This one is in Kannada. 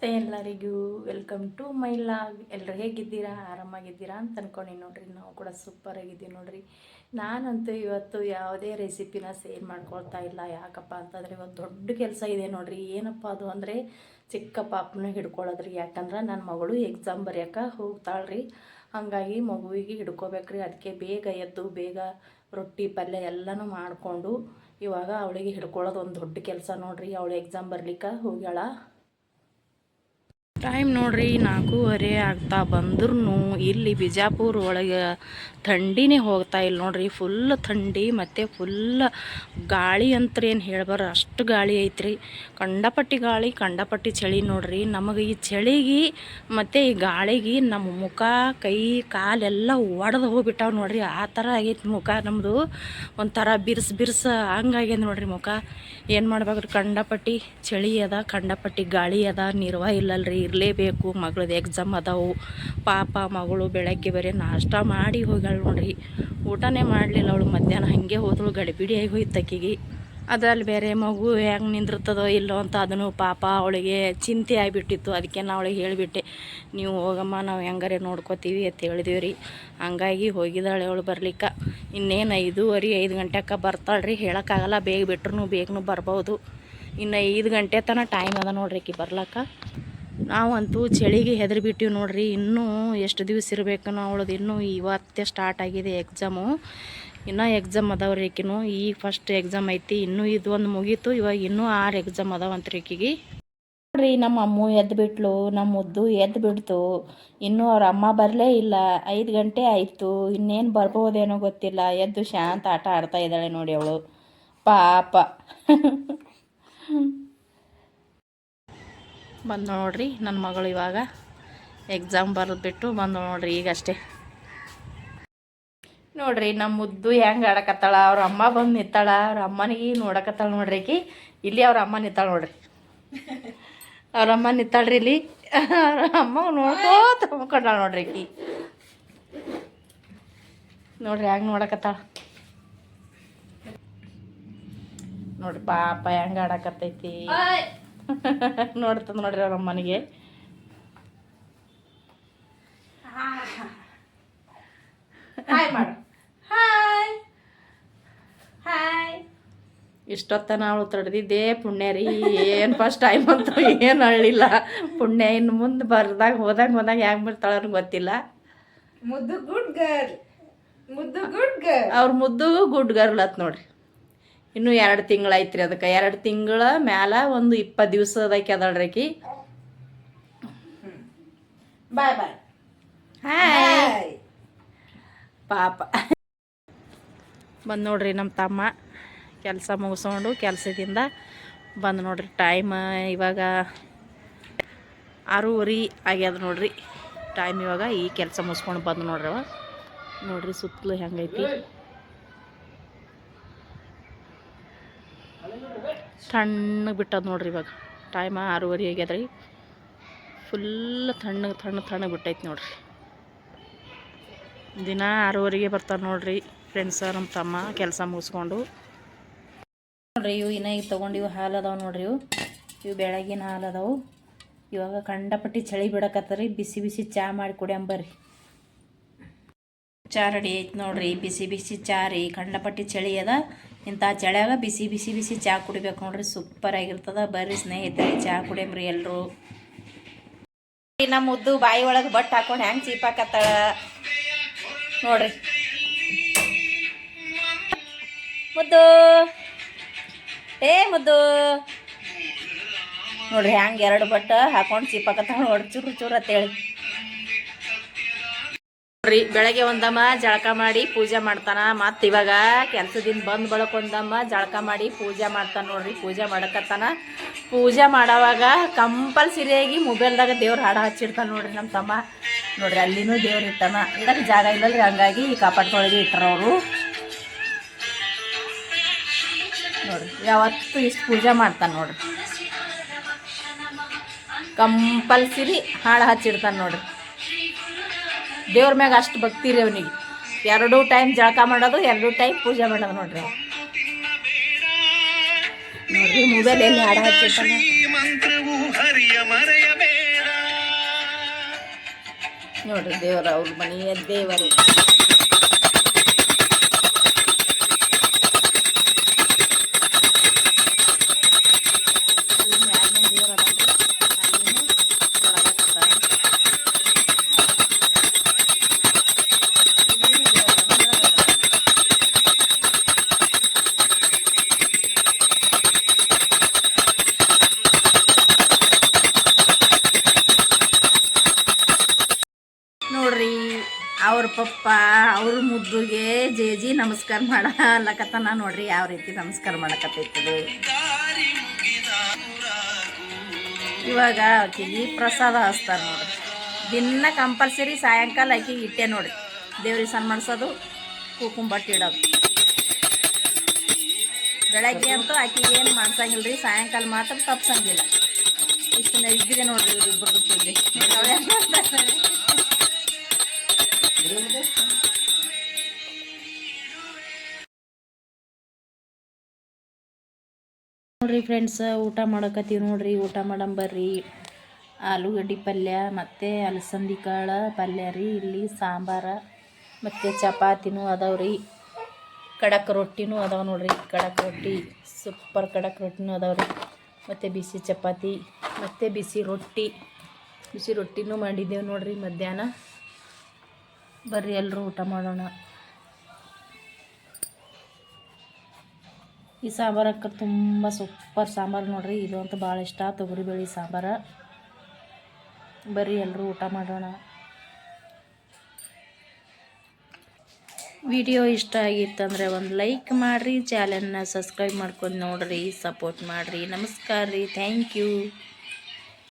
ನಮಸ್ತೆ ಎಲ್ಲರಿಗೂ, ವೆಲ್ಕಮ್ ಟು ಮೈ ಲಾಗ್. ಎಲ್ಲರೂ ಹೇಗಿದ್ದೀರಾ? ಆರಾಮಾಗಿದ್ದೀರಾ ಅಂತ ಅಂದ್ಕೊಂಡು ನೋಡ್ರಿ. ನಾವು ಕೂಡ ಸೂಪರ್ ಆಗಿದ್ದೀವಿ ನೋಡ್ರಿ. ನಾನಂತೂ ಇವತ್ತು ಯಾವುದೇ ರೆಸಿಪಿನ ಸೇರ್ ಮಾಡ್ಕೊಳ್ತಾ ಇಲ್ಲ. ಯಾಕಪ್ಪ ಅಂತಂದರೆ ಇವತ್ತು ದೊಡ್ಡ ಕೆಲಸ ಇದೆ ನೋಡ್ರಿ. ಏನಪ್ಪ ಅದು ಅಂದರೆ ಚಿಕ್ಕ ಪಾಪನ ಹಿಡ್ಕೊಳ್ಳೋದ್ರಿ. ಯಾಕಂದ್ರೆ ನನ್ನ ಮಗಳು ಎಕ್ಸಾಮ್ ಬರೆಯೋಕೆ ಹೋಗ್ತಾಳ್ರಿ. ಹಾಗಾಗಿ ಮಗುವಿಗೆ ಹಿಡ್ಕೋಬೇಕ್ರಿ. ಅದಕ್ಕೆ ಬೇಗ ಎದ್ದು ಬೇಗ ರೊಟ್ಟಿ ಪಲ್ಯ ಎಲ್ಲನೂ ಮಾಡಿಕೊಂಡು ಇವಾಗ ಅವಳಿಗೆ ಹಿಡ್ಕೊಳ್ಳೋದು ಒಂದು ದೊಡ್ಡ ಕೆಲಸ ನೋಡ್ರಿ. ಅವಳು ಎಕ್ಸಾಮ್ ಬರ್ಲಿಕ್ಕೆ ಹೋಗ್ಯಾಳ. ಟೈಮ್ ನೋಡ್ರಿ 4:30 ಆಗ್ತಾ ಬಂದ್ರೂ ಇಲ್ಲಿ ಬಿಜಾಪುರ ಒಳಗೆ ಥಂಡಿನೇ ಹೋಗ್ತಾ ಇಲ್ಲ ನೋಡ್ರಿ. ಫುಲ್ ಥಂಡಿ ಮತ್ತು ಫುಲ್ ಗಾಳಿ ಅಂತ ಏನು ಹೇಳ್ಬಾರ ಅಷ್ಟು ಗಾಳಿ ಐತ್ರಿ. ಕಂಡಪಟ್ಟಿ ಗಾಳಿ, ಕಂಡಪಟ್ಟಿ ಚಳಿ ನೋಡ್ರಿ. ನಮಗೆ ಈ ಚಳಿಗೆ ಮತ್ತು ಈ ಗಾಳಿಗೆ ನಮ್ಮ ಮುಖ ಕೈ ಕಾಲೆಲ್ಲ ಒಡೆದು ಹೋಗ್ಬಿಟ್ಟಾವ ನೋಡ್ರಿ. ಆ ಥರ ಆಗೈತಿ ಮುಖ ನಮ್ಮದು. ಒಂಥರ ಬಿರ್ಸ ಹಂಗಾಗ್ಯದ ನೋಡ್ರಿ ಮುಖ. ಏನು ಮಾಡ್ಬೇಕ್ರಿ? ಕಂಡಪಟ್ಟಿ ಚಳಿ ಅದ, ಕಂಡಪಟ್ಟಿ ಗಾಳಿ ಅದ, ನಿರ್ವ ಇಲ್ಲಲ್ರಿ. ಇರಲೇಬೇಕು. ಮಗಳದ್ದು ಎಕ್ಸಾಮ್ ಅದಾವು. ಪಾಪ ಮಗಳು ಬೆಳಗ್ಗೆ ಬರೀ ನಾಷ್ಟ ಮಾಡಿ ಹೋಗ್ಯಾಳ ನೋಡ್ರಿ. ಊಟನೇ ಮಾಡಲಿಲ್ಲ ಅವಳು. ಮಧ್ಯಾಹ್ನ ಹಾಗೆ ಹೋದಳು. ಗಡಿಬಿಡಿಯಾಗಿ ಹೋಯ್ತು ಆಕಿಗೆ. ಅದರಲ್ಲಿ ಬೇರೆ ಮಗು ಹೆಂಗೆ ನಿಂದಿರ್ತದೋ ಇಲ್ಲೋ ಅಂತ ಅದನ್ನು ಪಾಪ ಅವಳಿಗೆ ಚಿಂತೆ ಆಗಿಬಿಟ್ಟಿತ್ತು. ಅದಕ್ಕೆ ನಾನು ಅವಳಿಗೆ ಹೇಳಿಬಿಟ್ಟೆ, ನೀವು ಹೋಗಮ್ಮ, ನಾವು ಹೆಂಗಾರೆ ನೋಡ್ಕೋತೀವಿ ಅಂತ ಹೇಳಿದೀವಿ ರೀ. ಹಂಗಾಗಿ ಹೋಗಿದ್ದಾಳೆ ಅವಳು ಬರ್ಲಿಕ್ಕೆ. ಇನ್ನೇನು 5:30 ಗಂಟೆಗೆ ಬರ್ತಾಳೆ ರೀ. ಹೇಳೋಕ್ಕಾಗಲ್ಲ, ಬೇಗ ಬಿಟ್ರೂ ಬೇಗನೂ ಬರ್ಬೋದು. ಇನ್ನು 5 ಗಂಟೆ ತನಕ ಟೈಮ್ ಅದ ನೋಡ್ರಿ ಆಕಿ ಬರ್ಲಕ್ಕ. ನಾವಂತೂ ಚಳಿಗೆ ಹೆದರಿಬಿಟ್ಟಿವಿ ನೋಡ್ರಿ. ಇನ್ನೂ ಎಷ್ಟು ದಿವಸ ಇರಬೇಕು ನಾವು ಅವಳದು. ಇನ್ನೂ ಇವತ್ತೇ ಸ್ಟಾರ್ಟ್ ಆಗಿದೆ ಎಕ್ಸಾಮು. ಇನ್ನೂ ಎಕ್ಸಾಮ್ ಅದಾವ್ರಿ ಆಕಿನೂ. ಈಗ ಫಸ್ಟ್ ಎಕ್ಸಾಮ್ ಐತಿ. ಇನ್ನೂ ಇದು ಒಂದು ಮುಗೀತು. ಇವಾಗ ಇನ್ನೂ 6 ಎಕ್ಸಾಮ್ ಅದಾವಂತ್ರಿ ಆಕಿಗೆ ನೋಡ್ರಿ. ನಮ್ಮ ಅಮ್ಮ ಎದ್ದು ಬಿಟ್ಲು, ನಮ್ಮ ಮುದ್ದು ಎದ್ದು ಬಿಡ್ತು. ಇನ್ನೂ ಅವ್ರ ಅಮ್ಮ ಬರಲೇ ಇಲ್ಲ. 5 ಗಂಟೆ ಆಯಿತು. ಇನ್ನೇನು ಬರ್ಬೋದೇನೋ ಗೊತ್ತಿಲ್ಲ. ಎದ್ದು ಶಾಂತ ಆಟ ಆಡ್ತಾ ಇದ್ದಾಳೆ ನೋಡಿ ಅವಳು ಪಾಪ. ಬಂದು ನೋಡ್ರಿ ನನ್ನ ಮಗಳು ಇವಾಗ ಎಕ್ಸಾಮ್ ಬರೆದ್ಬಿಟ್ಟು ಬಂದು ನೋಡ್ರಿ ಈಗಷ್ಟೇ. ನೋಡ್ರಿ ನಮ್ಮ ಮುದ್ದು ಹೆಂಗೆ ಆಡಕತ್ತಾಳ. ಅವ್ರ ಅಮ್ಮ ಬಂದು ನಿಂತಾಳ. ಅವ್ರ ಅಮ್ಮನಿಗೆ ನೋಡಕತ್ತಾಳ ನೋಡ್ರಿ ಆಕಿ. ಇಲ್ಲಿ ಅವ್ರ ಅಮ್ಮ ನಿಂತಾಳ ನೋಡ್ರಿ. ಅವ್ರ ಅಮ್ಮ ನಿಂತಾಳ್ರಿ ಇಲ್ಲಿ. ಅವ್ರ ಅಮ್ಮ ನೋಡ್ಕೋತ ಮುಕ್ಕೊಂಡಾಳ ನೋಡ್ರಿ ಆಕಿ. ನೋಡ್ರಿ ಹೆಂಗೆ ನೋಡಕತ್ತಾಳ ನೋಡ್ರಿ ಪಾಪ ಹೆಂಗೆ ಆಡಕತ್ತೈತಿ. ನೋಡ್ತದ ನೋಡ್ರಿ ಅವ್ರ ಅಮ್ಮನಿಗೆ. ಹಾಯ್ ಮಾಡು. Hi hi. ಇಷ್ಟೊತ್ತನ ಅವಳು ತಡೆದಿದ್ದೆ ಪುಣ್ಯ ರೀ. ಏನು ಫಸ್ಟ್ ಟೈಮ್ ಅಂತೂ ಏನು ಅಳ್ಳಿಲ್ಲ ಪುಣ್ಯ. ಇನ್ನು ಮುಂದೆ ಹೋದಾಗ ಹೆಂಗೆ ಬರ್ತಾಳ ಗೊತ್ತಿಲ್ಲ. ಮುದ್ದು ಗುಡ್ ಗರ್ಲ್, ಮುದ್ದು ಗುಡ್ ಗರ್ಲ್. ಅವ್ರ ಮುದ್ದು ಗುಡ್ ಗರ್ಲ್ ಅತ್ ನೋಡ್ರಿ. ಇನ್ನೂ 2 ತಿಂಗಳು ಐತ್ರಿ ಅದಕ್ಕೆ. 2 ತಿಂಗಳ ಮ್ಯಾಲ ಒಂದು 20 ದಿವಸದಾಕಿ ಅದಳ್ರಿ ಆಕಿ. ಬಾಯ್ ಬಾಯ್. ಹಾಯ್ ಪಾಪ. ಬಂದು ನೋಡ್ರಿ ನಮ್ಮ ತಮ್ಮ ಕೆಲಸ ಮುಗಿಸ್ಕೊಂಡು ಕೆಲಸದಿಂದ ಬಂದು ನೋಡ್ರಿ. ಟೈಮ್ ಇವಾಗ 6:30 ಆಗ್ಯದ ನೋಡ್ರಿ ಟೈಮ್. ಇವಾಗ ಈ ಕೆಲಸ ಮುಗಿಸ್ಕೊಂಡು ಬಂದು ನೋಡ್ರಿ ಅವ. ನೋಡ್ರಿ ಸುತ್ತಲೂ ಹೆಂಗೈತಿ. ತಣ್ಣಗೆ ಬಿಟ್ಟದ ನೋಡ್ರಿ ಇವಾಗ. ಟೈಮ್ 6:30 ಆಗ್ಯದ ರೀ. ಫುಲ್ ತಣ್ಣಗೆ ಬಿಟ್ಟೈತಿ ನೋಡ್ರಿ. ದಿನ 6:30ಗೆ ಬರ್ತಾರೆ ನೋಡ್ರಿ ಫ್ರೆಂಡ್ಸ ನಮ್ಮ ತಮ್ಮ ಕೆಲಸ ಮುಗಿಸ್ಕೊಂಡು. ನೋಡ್ರಿ ಇವು ಇನ್ನೂ ಈಗ ತೊಗೊಂಡಿವು ಹಾಲು ಅದಾವೆ ನೋಡ್ರಿ. ಇವು ಬೆಳಗಿನ ಹಾಲು ಅದಾವು. ಇವಾಗ ಕಂಡಪಟ್ಟಿ ಚಳಿ ಬಿಡಕತ್ತರಿ. ಬಿಸಿ ಬಿಸಿ ಚಹಾ ಮಾಡಿ ಕುಡಿಯಂಬರ್ರಿ. ಚಹಾ ರೆಡಿ ಐತೆ ನೋಡ್ರಿ. ಬಿಸಿ ಬಿಸಿ ಚಹಾ ರೀ. ಕಂಡಪಟ್ಟಿ ಚಳಿ ಅದ. ಇಂಥ ಚಳಿಯಾಗ ಬಿಸಿ ಬಿಸಿ ಬಿಸಿ ಚಹಾ ಕುಡಿಬೇಕು ನೋಡ್ರಿ. ಸೂಪರ್ ಆಗಿರ್ತದ. ಬರ್ರಿ ಸ್ನೇಹಿತರೆ ಚಹಾ ಕುಡಿಯಂಬ್ರಿ ಎಲ್ಲರೂ. ನಮ್ಮ ಮುದ್ದು ಬಾಯಿ ಒಳಗೆ ಬಟ್ ಹಾಕೊಂಡು ಹೆಂಗೆ ಚೀಪಾಕತ್ತಾಳ ನೋಡ್ರಿ. ಮುದ್ದು ಏ ಮುದ್ದು ನೋಡ್ರಿ ಹೆಂಗೆ 2 ಬಟ್ ಹಾಕೊಂಡು ಚೀಪಾಕತ್ತಾಳ ನೋಡ್ರಿ. ಚೂರು ಅಂತೇಳಿ ನೋಡ್ರಿ. ಬೆಳಗ್ಗೆ ಒಂದಮ್ಮ ಜಳಕ ಮಾಡಿ ಪೂಜೆ ಮಾಡ್ತಾನ. ಮತ್ತು ಇವಾಗ ಕೆಲಸದಿಂದ ಬಂದು ಬಳಕ ಒಂದಮ್ಮ ಜಳಕ ಮಾಡಿ ಪೂಜೆ ಮಾಡ್ತಾನೆ ನೋಡ್ರಿ. ಪೂಜೆ ಮಾಡಕತ್ತಾನ. ಪೂಜೆ ಮಾಡೋವಾಗ ಕಂಪಲ್ಸರಿಯಾಗಿ ಮೊಬೈಲ್ದಾಗ ದೇವ್ರ ಹಾಡು ಹಚ್ಚಿಡ್ತಾನೆ ನೋಡ್ರಿ ನಮ್ಮ ತಮ್ಮ. ನೋಡ್ರಿ ಅಲ್ಲಿನೂ ದೇವ್ರು ಇರ್ತಾನ. ಇದಕ್ಕೆ ಜಾಗ ಇಲ್ಲಲ್ರಿ, ಹಂಗಾಗಿ ಕಾಪಾಡ್ಕೊಳಗೆ ಇಟ್ಟಾರ ಅವರು ನೋಡ್ರಿ. ಯಾವತ್ತು ಇಷ್ಟು ಪೂಜೆ ಮಾಡ್ತಾನೆ ನೋಡ್ರಿ. ಕಂಪಲ್ಸರಿ ಹಾಡು ಹಚ್ಚಿಡ್ತಾನೆ ನೋಡ್ರಿ. ದೇವ್ರ ಮ್ಯಾಗ ಅಷ್ಟು ಭಕ್ತಿ ರೀ ಅವನಿಗೆ. 2 ಟೈಮ್ ಜಳಕ ಮಾಡೋದು, 2 ಟೈಮ್ ಪೂಜೆ ಮಾಡೋದು ನೋಡ್ರಿ. ನೋಡ್ರಿ ಮೊಬೈಲ್ ಎಲ್ಲಿ ಹಾಡು ಹಚ್ಚಿರ್ತಾನೆ. ನೋಡ್ರಿ ದೇವರ ಅವ್ರ ಮನೆಯ ದೇವರು. ನೋಡ್ರಿ ಅವ್ರ ಪಪ್ಪ ಅವ್ರ ಮುದ್ದುಗೆ ಜೇಜಿ ನಮಸ್ಕಾರ ಮಾಡಲಕತ್ತಾನ ನೋಡ್ರಿ, ಯಾವ ರೀತಿ ನಮಸ್ಕಾರ ಮಾಡಕತ್ತೈತದು. ಇವಾಗ ಆಕಿಗೆ ಪ್ರಸಾದ ಹಚ್ತಾರ ನೋಡ್ರಿ. ದಿನ ಕಂಪಲ್ಸರಿ ಸಾಯಂಕಾಲ ಆಕಿಗೆ ಇಟ್ಟೆ ನೋಡ್ರಿ, ದೇವ್ರಿಗೆ ಸಣ್ಣ ಮಾಡಿಸೋದು, ಕುಂಕುಮ ಬಟ್ಟೆ ಇಡೋದು. ಬೆಳಗ್ಗೆ ಅಂತೂ ಆಕಿಗೆ ಏನು ಮಾಡ್ಸಂಗಿಲ್ಲ ರೀ, ಸಾಯಂಕಾಲ ಮಾತ್ರ ತಪ್ಸಂಗಿಲ್ಲ. ಇಷ್ಟು ಇದ್ದಿದೆ ನೋಡ್ರಿ ಇವ್ರಿಬ್ಬರದು ಪೂಜೆ. ನೋಡ್ರಿ ಫ್ರೆಂಡ್ಸ್, ಊಟ ಮಾಡಕತ್ತೀವಿ ನೋಡ್ರಿ. ಊಟ ಮಾಡಂಬರ್ರಿ. ಆಲೂಗಡ್ಡೆ ಪಲ್ಯ ಮತ್ತು ಅಲಸಂದಿ ಕಾಳು ಪಲ್ಯ ರೀ. ಇಲ್ಲಿ ಸಾಂಬಾರ ಮತ್ತು ಚಪಾತಿನೂ ಅದಾವ್ರಿ. ಕಡಕ್ ರೊಟ್ಟಿನೂ ಅದಾವೆ ನೋಡ್ರಿ. ಕಡಕ್ ರೊಟ್ಟಿ ಸೂಪರ್ ಕಡಕ್ ರೊಟ್ಟಿನೂ ಅದಾವ್ರಿ. ಮತ್ತು ಬಿಸಿ ಚಪಾತಿ ಮತ್ತು ಬಿಸಿ ರೊಟ್ಟಿನೂ ಮಾಡಿದ್ದೇವೆ ನೋಡ್ರಿ ಮಧ್ಯಾಹ್ನ. ಬರ್ರಿ ಎಲ್ಲರೂ ಊಟ ಮಾಡೋಣ. ಈ ಸಾಂಬಾರಕ್ಕೆ ತುಂಬ ಸೂಪರ್ ಸಾಂಬಾರು ನೋಡ್ರಿ. ಇದು ಅಂತೂ ಭಾಳ ಇಷ್ಟ, ತೊಗರಿಬೇಳೆ ಸಾಂಬಾರ. ಬರ್ರಿ ಎಲ್ಲರೂ ಊಟ ಮಾಡೋಣ. ವಿಡಿಯೋ ಇಷ್ಟ ಆಗಿತ್ತಂದರೆ ಒಂದು ಲೈಕ್ ಮಾಡಿರಿ, ಚಾನಲ್ನ ಸಬ್ಸ್ಕ್ರೈಬ್ ಮಾಡ್ಕೊಂಡು ನೋಡ್ರಿ, ಸಪೋರ್ಟ್ ಮಾಡಿರಿ. ನಮಸ್ಕಾರ ರೀ, ಥ್ಯಾಂಕ್ ಯು.